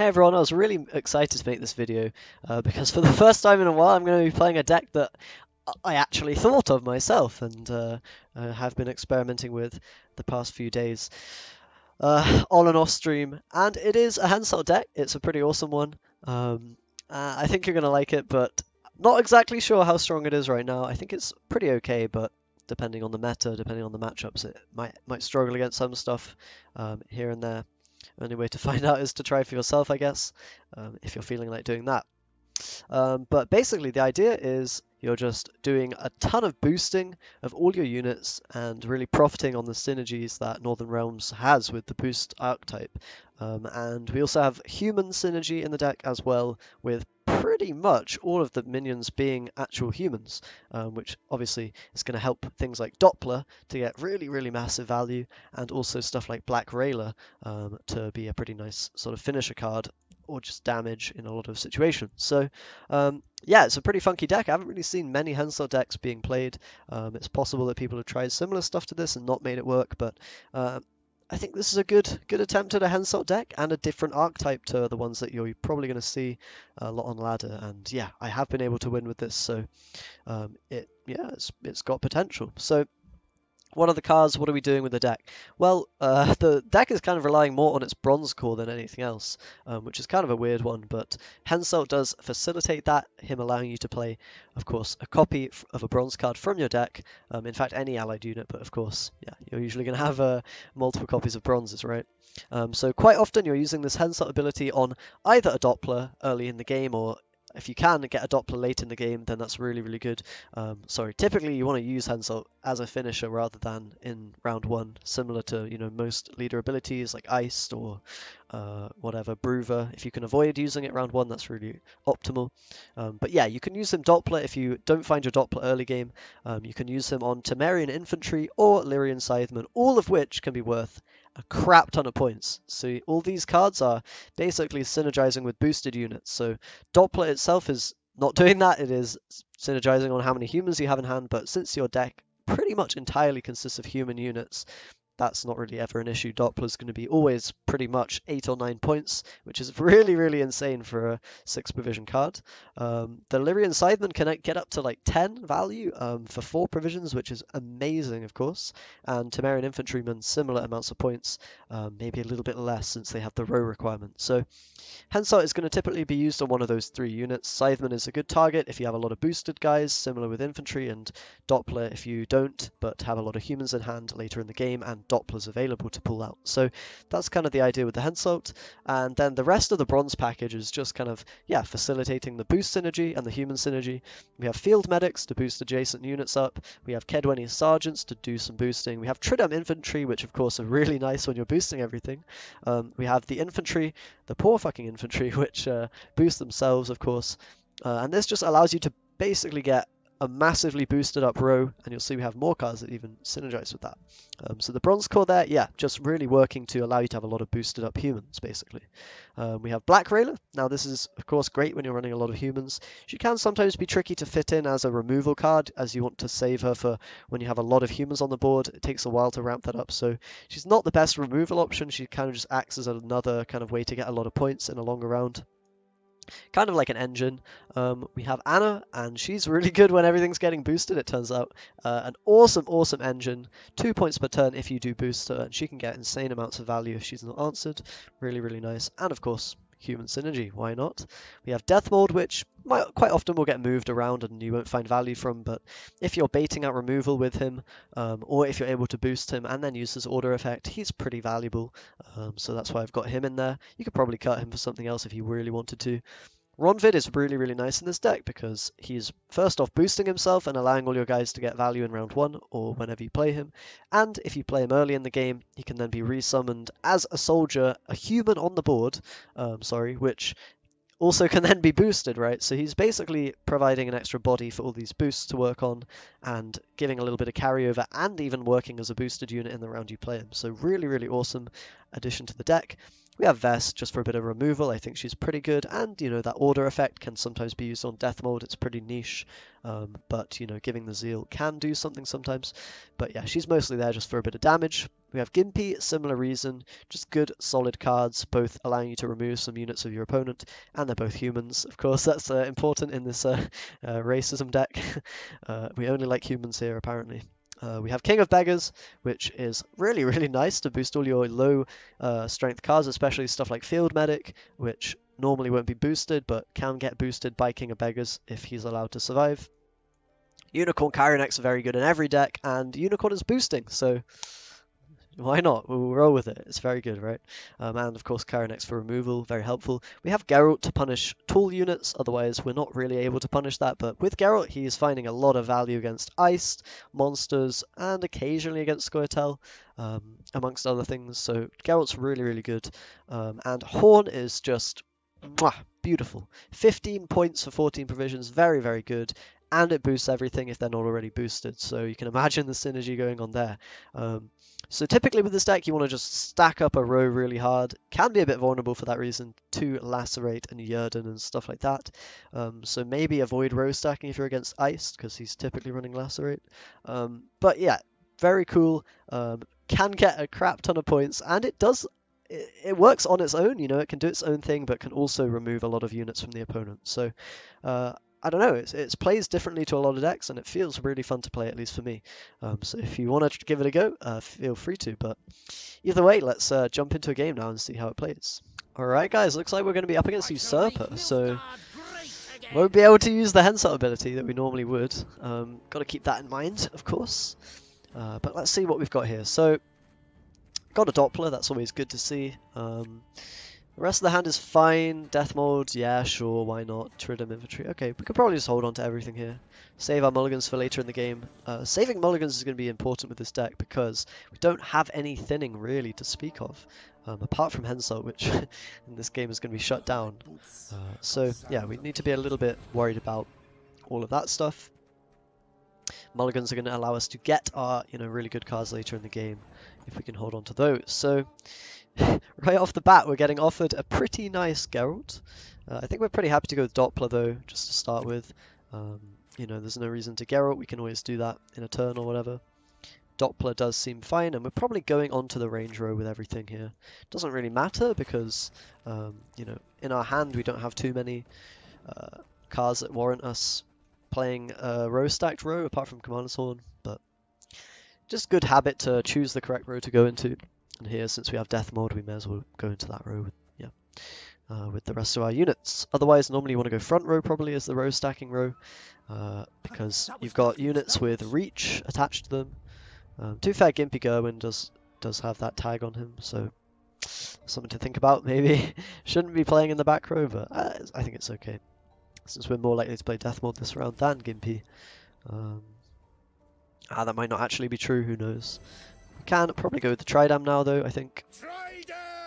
Hey everyone, I was really excited to make this video because for the first time in a while I'm going to be playing a deck that I actually thought of myself and have been experimenting with the past few days on and off stream. And it is a Hanselt deck. It's a pretty awesome one. I think you're going to like it, but not exactly sure how strong it is right now. I think it's pretty okay, but depending on the meta, depending on the matchups, it might struggle against some stuff here and there. Only way to find out is to try for yourself, I guess, if you're feeling like doing that. But basically, the idea is you're just doing a ton of boosting of all your units and really profiting on the synergies that Northern Realms has with the boost archetype. And we also have human synergy in the deck as well, with pretty much all of the minions being actual humans, which obviously is going to help things like Doppler to get really, really massive value, and also stuff like Black Railer to be a pretty nice sort of finisher card or just damage in a lot of situations. So yeah, it's a pretty funky deck. I haven't really seen many Henselt decks being played. It's possible that people have tried similar stuff to this and not made it work, but I think this is a good attempt at a Henselt deck and a different archetype to the ones that you're probably going to see a lot on ladder. And yeah, I have been able to win with this, so it's got potential. So what are the cards? What are we doing with the deck? Well, the deck is kind of relying more on its bronze core than anything else, which is kind of a weird one, but Henselt does facilitate that, him allowing you to play, of course, a copy of a bronze card from your deck. In fact, any allied unit, but of course, yeah, you're usually going to have multiple copies of bronzes, right? So quite often you're using this Henselt ability on either a Doppler early in the game, or if you can get a Doppler late in the game, then that's really, really good. Typically you want to use Henselt as a finisher rather than in round one, similar to most leader abilities like Iced or whatever, Bruiser. If you can avoid using it round one, that's really optimal. But yeah, you can use him Doppler if you don't find your Doppler early game. You can use him on Temerian Infantry or Lyrian Scytheman, all of which can be worth a crap ton of points. So all these cards are basically synergizing with boosted units. So Doppler itself is not doing that. It is synergizing on how many humans you have in hand, but since your deck pretty much entirely consists of human units, that's not really ever an issue. Doppler's going to be always pretty much 8 or 9 points, which is really, really insane for a 6 provision card. The Lyrian Scytheman can get up to like 10 value for 4 provisions, which is amazing, of course. And Temerian Infantryman, similar amounts of points, maybe a little bit less since they have the row requirement. So Henselt is going to typically be used on one of those 3 units. Scytheman is a good target if you have a lot of boosted guys, similar with infantry, and Doppler if you don't, but have a lot of humans in hand later in the game, and Doppler's available to pull out. So that's kind of the idea with the Henselt. And then the rest of the bronze package is just kind of, facilitating the boost synergy and the human synergy. We have field medics to boost adjacent units up. We have Kedwenny sergeants to do some boosting. We have Tridem infantry, which of course are really nice when you're boosting everything. We have the infantry, the poor fucking infantry, which boost themselves, of course. And this just allows you to basically get a massively boosted up row, and you'll see we have more cards that even synergize with that. So the bronze core there, just really working to allow you to have a lot of boosted up humans, basically. We have Black Railer. Now this is, of course, great when you're running a lot of humans. She can sometimes be tricky to fit in as a removal card, as you want to save her for when you have a lot of humans on the board. It takes a while to ramp that up, so she's not the best removal option. She kind of just acts as another kind of way to get a lot of points in a longer round. Kind of like an engine. We have Anna, and she's really good when everything's getting boosted, it turns out. An awesome engine. 2 points per turn if you do boost her, and she can get insane amounts of value if she's not answered. Really, really nice. And of course, human synergy, why not? We have Death Mold, which quite often will get moved around and you won't find value from, but if you're baiting out removal with him, or if you're able to boost him and then use his order effect, he's pretty valuable. So that's why I've got him in there. You could probably cut him for something else if you really wanted to. Ronvid is really, really nice in this deck because he's first off boosting himself and allowing all your guys to get value in round 1 or whenever you play him. And if you play him early in the game, he can then be resummoned as a soldier, a human on the board, which also can then be boosted, right? So he's basically providing an extra body for all these boosts to work on and giving a little bit of carryover and even working as a boosted unit in the round you play him. So really, really awesome addition to the deck. We have Vest just for a bit of removal. I think she's pretty good, and you know that order effect can sometimes be used on death mode. It's pretty niche, but you know giving the Zeal can do something sometimes. But yeah, she's mostly there just for a bit of damage. We have Gimpy, similar reason, just good solid cards, both allowing you to remove some units of your opponent, and they're both humans. Of course, that's important in this racism deck. We only like humans here, apparently. We have King of Beggars, which is really, really nice to boost all your low strength cards, especially stuff like Field Medic, which normally won't be boosted, but can get boosted by King of Beggars if he's allowed to survive. Unicorn Kyrenex are very good in every deck, and Unicorn is boosting, so why not? We'll roll with it. It's very good, right? And of course, Kyrenex for removal, very helpful. We have Geralt to punish tall units, otherwise we're not really able to punish that. But with Geralt, he's finding a lot of value against iced monsters and occasionally against Squirtle, amongst other things. So Geralt's really, really good. And Horn is just mwah, beautiful. 15 points for 14 provisions, very, very good. And it boosts everything if they're not already boosted. So you can imagine the synergy going on there. So typically with this deck, you want to just stack up a row really hard. Can be a bit vulnerable for that reason to Lacerate and Yerden and stuff like that. So maybe avoid row stacking if you're against Iced, because he's typically running Lacerate. But yeah, very cool. Can get a crap ton of points, and it does. It works on its own, you know, it can do its own thing, but can also remove a lot of units from the opponent. So I don't know, it plays differently to a lot of decks, and it feels really fun to play, at least for me. So if you want to give it a go, feel free to. But either way, let's jump into a game now and see how it plays. Alright guys, looks like we're going to be up against Usurper, so won't be able to use the Henselt ability that we normally would. Got to keep that in mind, of course. But let's see what we've got here. So, got a Doppler, that's always good to see. The rest of the hand is fine. Death mode, yeah, sure, why not? Tridem infantry. Okay, we could probably just hold on to everything here. Save our mulligans for later in the game. Saving mulligans is going to be important with this deck because we don't have any thinning really to speak of. Apart from Henselt, which in this game is going to be shut down. So yeah, we need to be a little bit worried about all of that stuff. Mulligans are going to allow us to get our really good cards later in the game if we can hold on to those. So right off the bat, we're getting offered a pretty nice Geralt. I think we're pretty happy to go with Doppler though, just to start with. There's no reason to Geralt. We can always do that in a turn or whatever. Doppler does seem fine, and we're probably going on to the range row with everything here. Doesn't really matter because, in our hand we don't have too many cards that warrant us playing a row stacked row apart from Commander's Horn, but just good habit to choose the correct row to go into. And here, since we have death mode, we may as well go into that row with the rest of our units. Otherwise, normally you want to go front row probably as the row stacking row, because you've got units with reach attached to them. To be fair, Gimpy Gerwin does have that tag on him, so something to think about maybe. Shouldn't be playing in the back row, but I think it's okay, since we're more likely to play death mode this round than Gimpy. That might not actually be true, who knows. We can probably go with the Tridam now though, I think.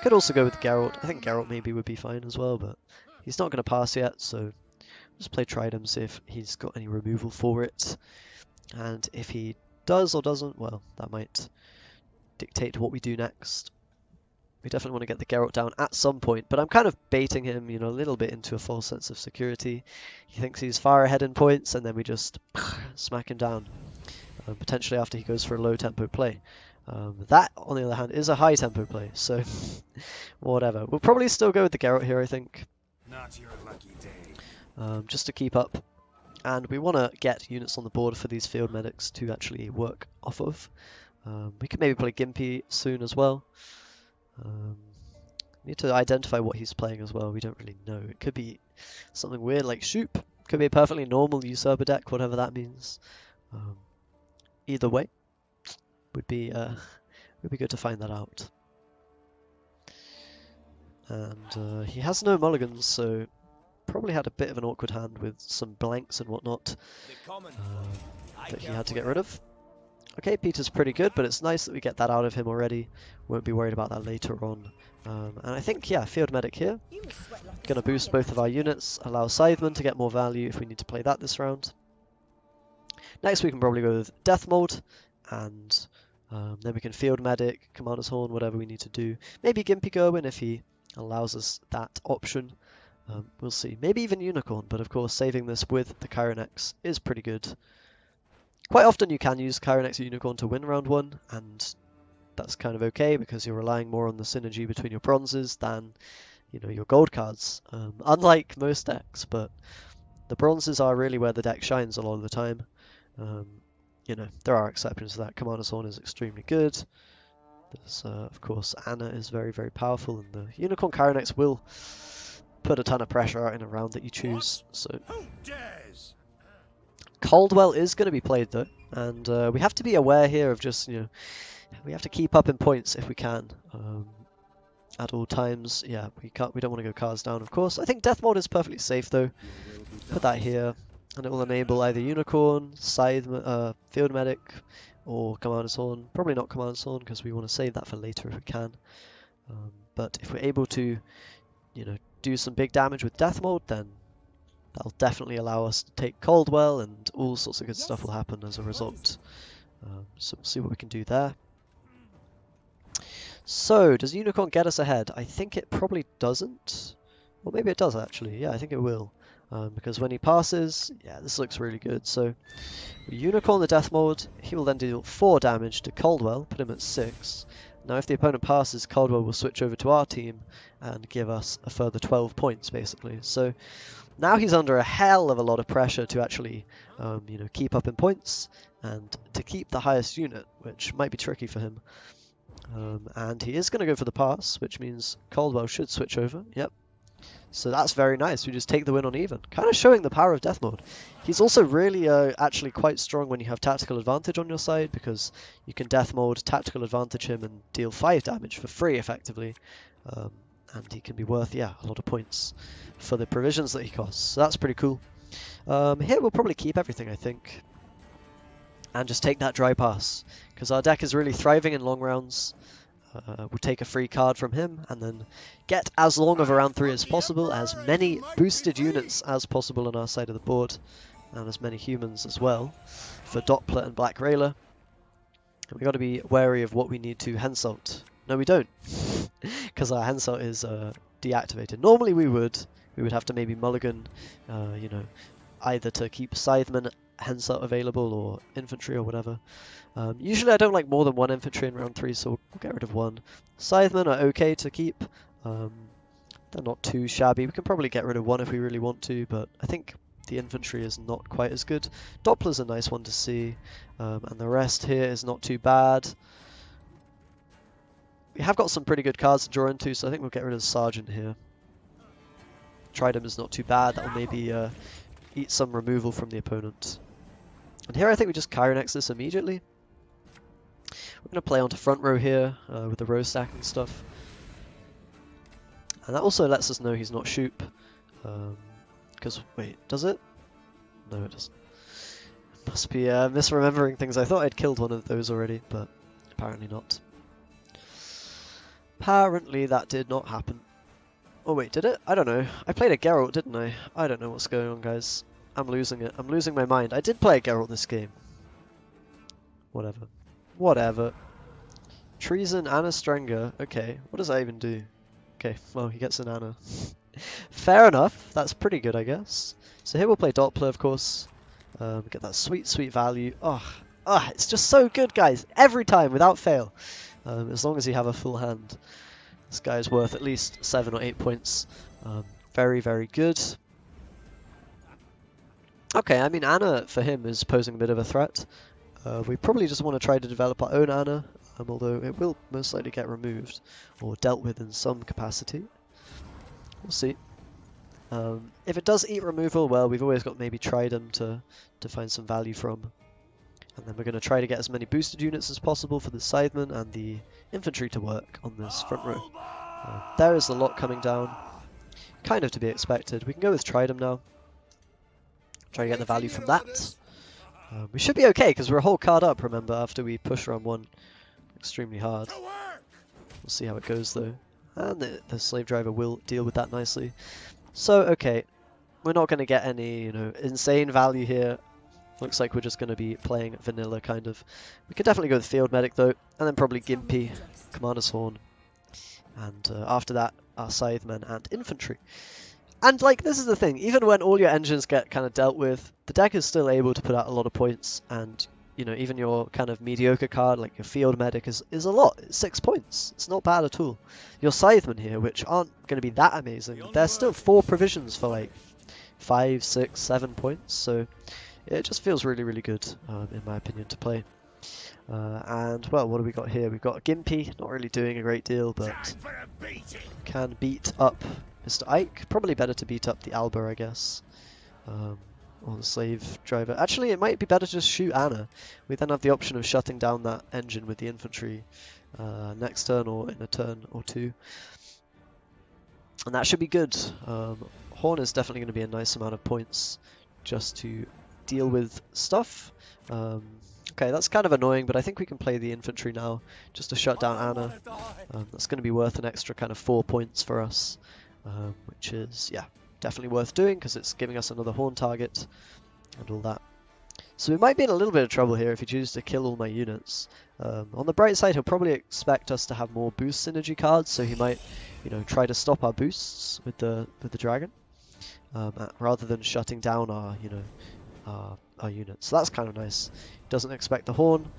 Could also go with Geralt. I think Geralt maybe would be fine as well, but he's not going to pass yet, so just play Tridam, see if he's got any removal for it. And if he does or doesn't, well, that might dictate what we do next. We definitely want to get the Geralt down at some point, but I'm kind of baiting him, a little bit into a false sense of security. He thinks he's far ahead in points, and then we just smack him down, potentially after he goes for a low tempo play. That, on the other hand, is a high tempo play, so whatever. We'll probably still go with the Geralt here, I think. Not your lucky day. Just to keep up. And we want to get units on the board for these field medics to actually work off of. We could maybe play Gimpy soon as well. Need to identify what he's playing as well. We don't really know. It could be something weird like Shoop. Could be a perfectly normal Usurper deck, whatever that means. Either way, would be good to find that out. And he has no mulligans, so probably had a bit of an awkward hand with some blanks and whatnot that he had to get rid of. Okay, Peter's pretty good, but it's nice that we get that out of him already. Won't be worried about that later on. And I think, yeah, Field Medic here. Going to boost both of our units, allow Scytheman to get more value if we need to play that this round. Next we can probably go with Death Mode, and then we can Field Medic, Commander's Horn, whatever we need to do. Maybe Gimpy Gerwin if he allows us that option. We'll see. Maybe even Unicorn, but of course saving this with the Chironex is pretty good. Quite often you can use Chironex or Unicorn to win round 1, and that's kind of okay because you're relying more on the synergy between your bronzes than, you know, your gold cards. Unlike most decks, but the bronzes are really where the deck shines a lot of the time. You know, there are exceptions to that. Commander's Horn is extremely good. There's, of course, Anna is very, very powerful, and the Unicorn Chironex will put a ton of pressure out in a round that you choose. So Caldwell is going to be played though, and we have to be aware here of just, you know, we have to keep up in points if we can. At all times, yeah, we don't want to go cards down, of course. I think Death Mode is perfectly safe though. Put that here, and it will enable either Unicorn, Scythe, Field Medic, or Commander's Horn. Probably not Commander's Horn because we want to save that for later if we can. But if we're able to, you know, do some big damage with Death Mode, then that'll definitely allow us to take Caldwell, and all sorts of good stuff will happen as a result. So we'll see what we can do there. So, does Unicorn get us ahead? I think it probably doesn't. Well, maybe it does actually. Yeah, I think it will. Because when he passes, yeah, this looks really good. So, we Unicorn the Death Mode. He will then deal 4 damage to Caldwell, put him at 6. Now, if the opponent passes, Caldwell will switch over to our team and give us a further 12 points, basically. So, now he's under a hell of a lot of pressure to actually, you know, keep up in points and to keep the highest unit, which might be tricky for him. And he is going to go for the pass, which means Caldwell should switch over. Yep. So that's very nice. We just take the win on even. Kind of showing the power of Death Mode. He's also really actually quite strong when you have tactical advantage on your side, because you can Death Mode, tactical advantage him, and deal 5 damage for free, effectively. And he can be worth, yeah, a lot of points for the provisions that he costs. So that's pretty cool. Here we'll probably keep everything, I think, and just take that dry pass, because our deck is really thriving in long rounds. We'll take a free card from him and then get as long of a round 3 as possible, as many boosted units as possible on our side of the board, and as many humans as well for Doppler and Black Railer. And we've got to be wary of what we need to Henselt. No, we don't, because our Henselt is deactivated. Normally we would have to maybe mulligan, you know, either to keep Scytheman Henselt available or infantry or whatever. Usually I don't like more than 1 infantry in round 3, so we'll get rid of 1. Scythemen are okay to keep. They're not too shabby. We can probably get rid of 1 if we really want to, but I think the infantry is not quite as good. Doppler's a nice one to see, and the rest here is not too bad. We have got some pretty good cards to draw into, so I think we'll get rid of the Sergeant here. Tridem is not too bad. That will maybe eat some removal from the opponent. And here I think we just Chironex this immediately. We're going to play onto front row here with the row stack and stuff. And that also lets us know he's not Shoop. Because, wait, does it? No, it doesn't. Must be misremembering things. I thought I'd killed one of those already, but apparently not. Apparently that did not happen. Oh wait, did it? I don't know. I played a Geralt, didn't I? I don't know what's going on, guys. I'm losing it. I'm losing my mind. I did play a Geralt this game. Whatever. Whatever. Treason, Anna Strenger. Okay, what does that even do? Okay, well, he gets an Anna. Fair enough. That's pretty good, I guess. So here we'll play Doppler, of course. Get that sweet, sweet value. It's just so good, guys. Every time, without fail. As long as you have a full hand. This guy is worth at least 7 or 8 points. Very, very good. Okay, I mean, Anna for him is posing a bit of a threat. We probably just want to try to develop our own Anna, although it will most likely get removed or dealt with in some capacity. We'll see. If it does eat removal, well, we've always got maybe Tridem to find some value from. And then we're going to try to get as many boosted units as possible for the Scythemen and the infantry to work on this front row. There is a lot coming down. Kind of to be expected. We can go with Tridem now. Try to get the value from that. We should be okay, because we're a whole card up, remember, after we push round 1 extremely hard. We'll see how it goes, though. And the Slave Driver will deal with that nicely. So, okay. We're not going to get any, insane value here. Looks like we're just going to be playing vanilla, kind of. We could definitely go with Field Medic, though, and then probably Gimpy, Commander's Horn. And after that, our scythemen and infantry. And like, this is the thing, even when all your engines get kind of dealt with, the deck is still able to put out a lot of points, and you know, even your kind of mediocre card like your field medic is a lot. It's 6 points. It's not bad at all. Your scythemen here, which aren't going to be that amazing, they're still 4 provisions for like 5, 6, 7 points, so it just feels really, really good, in my opinion, to play. And, well, what do we got here? We've got Gimpy, not really doing a great deal, but can beat up Mr. Ike. Probably better to beat up the Alba, I guess, or the slave driver. Actually, it might be better to just shoot Anna. We then have the option of shutting down that engine with the infantry next turn or in a turn or two. And that should be good. Horn is definitely going to be a nice amount of points just to deal with stuff. Okay, that's kind of annoying, but I think we can play the infantry now just to shut down Anna. That's going to be worth an extra kind of 4 points for us, which is, yeah, definitely worth doing because it's giving us another Horn target and all that. So we might be in a little bit of trouble here if he chooses to kill all my units. On the bright side, he'll probably expect us to have more boost synergy cards, so he might, you know, try to stop our boosts with the dragon, rather than shutting down our, you know, our units. So that's kind of nice. He doesn't expect the Horn,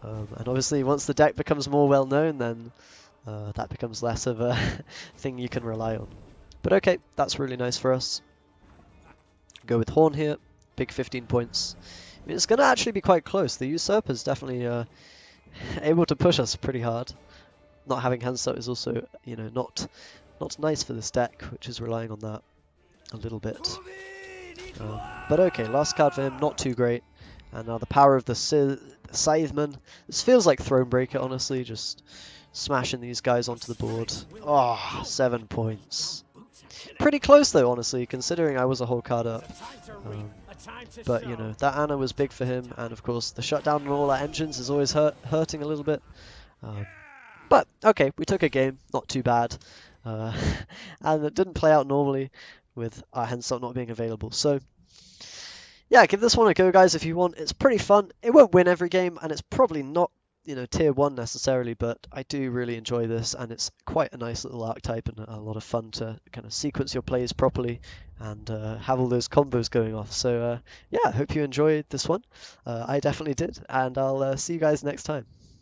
and obviously once the deck becomes more well known, then that becomes less of a thing you can rely on. But okay, that's really nice for us. Go with Horn here, big 15 points. I mean, it's going to actually be quite close. The Usurper's definitely able to push us pretty hard. Not having Hanselt is also, you know, not nice for this deck, which is relying on that a little bit. But okay, last card for him, not too great. And now the power of the Scytheman. This feels like Thronebreaker, honestly, just smashing these guys onto the board. Oh, 7 points. Pretty close though, honestly, considering I was a whole card up. But, you know, that Anna was big for him, and of course the shutdown on all our engines is always hurting a little bit. But, okay, we took a game, not too bad. And it didn't play out normally with our Henselt not being available. So, yeah, give this one a go, guys, if you want. It's pretty fun. It won't win every game, and it's probably not, you know, tier 1 necessarily, but I do really enjoy this, and it's quite a nice little archetype and a lot of fun to kind of sequence your plays properly and have all those combos going off. So, yeah, I hope you enjoyed this one. I definitely did, and I'll see you guys next time.